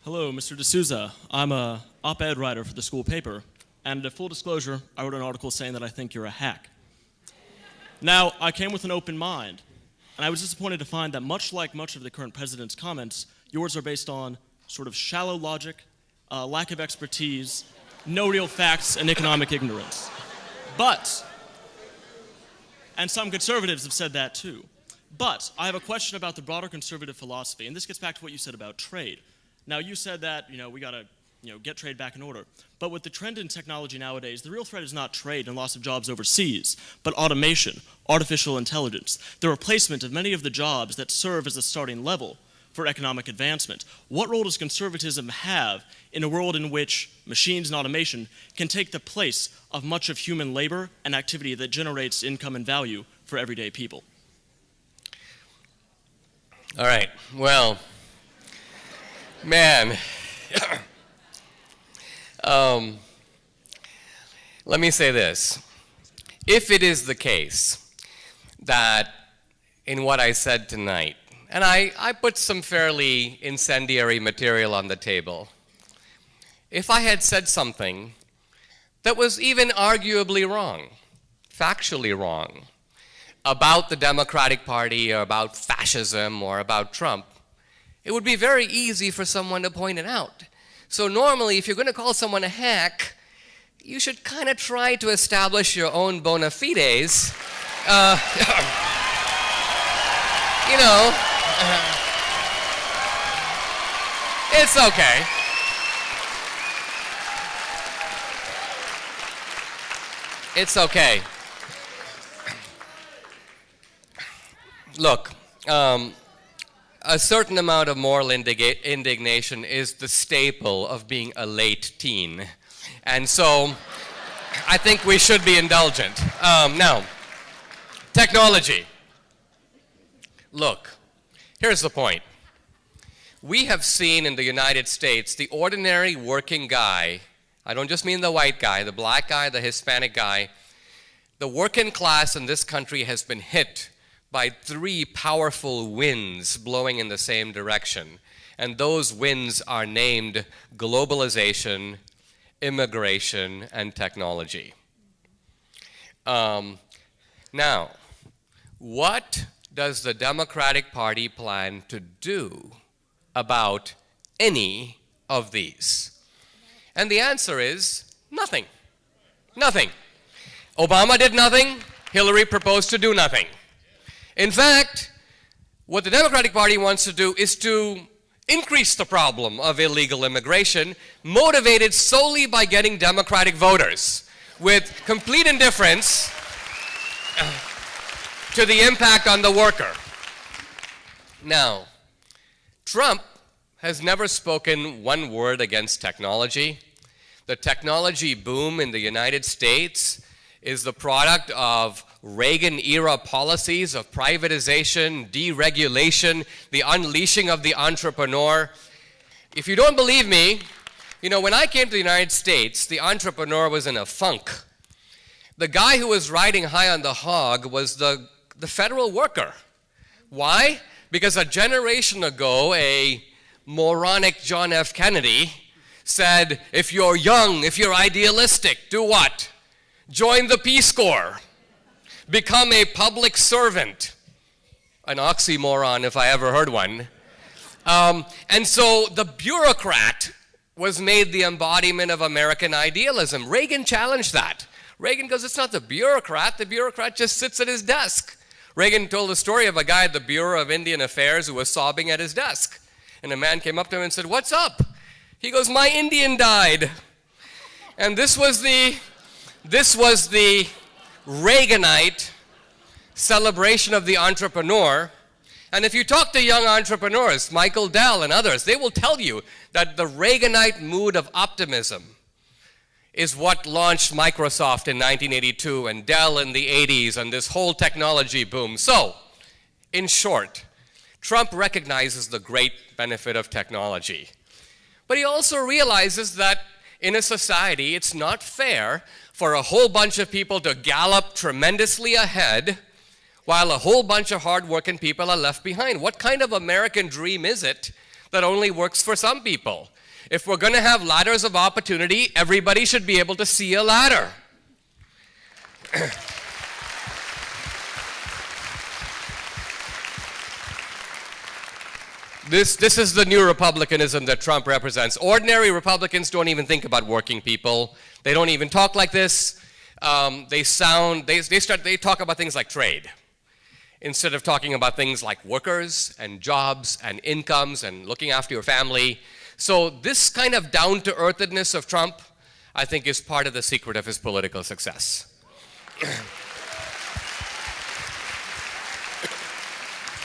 Hello, Mr. D'Souza. I'm a op-ed writer for the school paper, and full disclosure, I wrote an article saying that I think you're a hack. Now, I came with an open mind, and I was disappointed to find that much like much of the current president's comments, yours are based on sort of shallow logic, lack of expertise, no real facts, and economic ignorance. But, and some conservatives have said that too, but I have a question about the broader conservative philosophy, and this gets back to what you said about trade. Now, you said that, we gotta, get trade back in order. But with the trend in technology nowadays, the real threat is not trade and loss of jobs overseas, but automation, artificial intelligence, the replacement of many of the jobs that serve as a starting level for economic advancement. What role does conservatism have in a world in which machines and automation can take the place of much of human labor and activity that generates income and value for everyday people? All right, well, man, let me say this. If it is the case that in what I said tonight, and I put some fairly incendiary material on the table, if I had said something that was even arguably wrong, factually wrong, about the Democratic Party or about fascism or about Trump, it would be very easy for someone to point it out. So normally, if you're going to call someone a hack, you should kind of try to establish your own bona fides. It's okay. It's okay. Look, a certain amount of moral indignation is the staple of being a late teen. And so I think we should be indulgent. Now, technology. Look, here's the point. We have seen in the United States the ordinary working guy, I don't just mean the white guy, the black guy, the Hispanic guy, the working class in this country has been hit by three powerful winds blowing in the same direction. And those winds are named globalization, immigration, and technology. Now, what does the Democratic Party plan to do about any of these? And the answer is nothing. Nothing. Obama did nothing. Hillary proposed to do nothing. In fact, what the Democratic Party wants to do is to increase the problem of illegal immigration, motivated solely by getting Democratic voters, with complete indifference to the impact on the worker. Now, Trump has never spoken one word against technology. The technology boom in the United States is the product of Reagan-era policies of privatization, deregulation, the unleashing of the entrepreneur. If you don't believe me, when I came to the United States, the entrepreneur was in a funk. The guy who was riding high on the hog was the federal worker. Why? Because a generation ago, a moronic John F. Kennedy said, if you're young, if you're idealistic, do what? Join the Peace Corps. Become a public servant. An oxymoron, if I ever heard one. And so the bureaucrat was made the embodiment of American idealism. Reagan challenged that. Reagan goes, it's not the bureaucrat just sits at his desk. Reagan told a story of a guy at the Bureau of Indian Affairs who was sobbing at his desk. And a man came up to him and said, what's up? He goes, my Indian died. And this was the Reaganite celebration of the entrepreneur. And if you talk to young entrepreneurs, Michael Dell and others, they will tell you that the Reaganite mood of optimism is what launched Microsoft in 1982 and Dell in the 80s and this whole technology boom. So, in short, Trump recognizes the great benefit of technology. But he also realizes that in a society, it's not fair for a whole bunch of people to gallop tremendously ahead while a whole bunch of hardworking people are left behind. What kind of American dream is it that only works for some people. If we're going to have ladders of opportunity, everybody should be able to see a ladder. This is the new republicanism that Trump represents. Ordinary Republicans don't even think about working people. They don't even talk like this. They talk about things like trade instead of talking about things like workers and jobs and incomes and looking after your family. So this kind of down-to-earthedness of Trump, I think, is part of the secret of his political success.